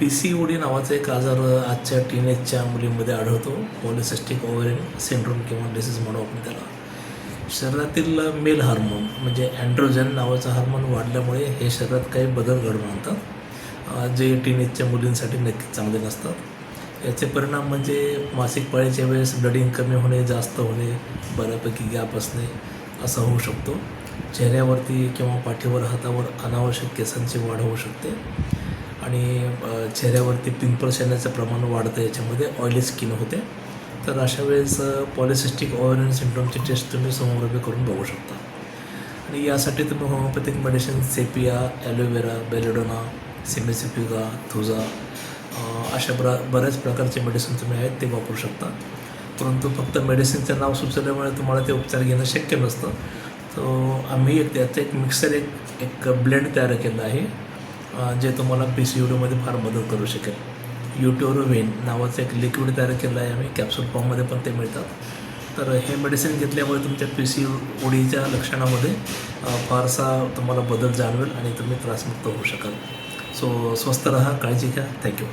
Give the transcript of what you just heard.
PCOD नावाचा एक आजार आजच्या टीनेजच्या मुलींमध्ये आढळतो. पॉलिसिस्टिक ओव्हरियन सिंड्रोम किंवा डिसीज म्हणू आपण त्याला. शरीरातील मेल हार्मोन म्हणजे अँड्रोजन नावाचा हार्मोन वाढल्यामुळे हे शरीरात काही बदल घडवून आणतात, जे टीनेजच्या मुलींसाठी नक्कीच चांगले नसतात. याचे परिणाम म्हणजे मासिक पाळीच्या वेळेस ब्लडिंग कमी होणे, जास्त होणे, बऱ्यापैकी गॅप असणे असं होऊ शकतो. चेहऱ्यावरती किंवा पाठीवर, हातावर अनावश्यक केसांची वाढ होऊ शकते आणि चेहऱ्यावरती पिंपल्स येण्याचं प्रमाण वाढतं. याच्यामध्ये ऑइली स्किन होते. तर अशा वेळेस पॉलिसिस्टिक ओव्हरियन सिंड्रोमची टेस्ट तुम्ही सोनोग्राफी करून बघू शकता. आणि यासाठी तुम्ही homeopathic medicine sepia, aloe vera, belladonna, cimicifuga, thuja अशा बऱ्याच प्रकारचे मेडिसिन तुम्ही आहेत ते वापरू शकता. परंतु फक्त मेडिसिनचं नाव सुचवल्यामुळे तुम्हाला ते उपचार घेणं शक्य नसतं. तो आम्ही त्याचं एक मिक्सर एक ब्लेंड तयार केलं आहे, जे तुम्हाला PCODमध्ये फार मदत करू शकेल. युटोरोवेन नावाचं एक लिक्विड तयार केलं आहे आम्ही, कॅप्सूल फॉर्ममध्ये पण ते मिळतात. तर हे मेडिसिन घेतल्यामुळे तुमच्या PCODच्या लक्षणामध्ये फारसा तुम्हाला बदल जाणवेल आणि तुम्ही त्रासमुक्त होऊ शकाल. सो स्वस्थ राहा, काळजी घ्या. थँक्यू.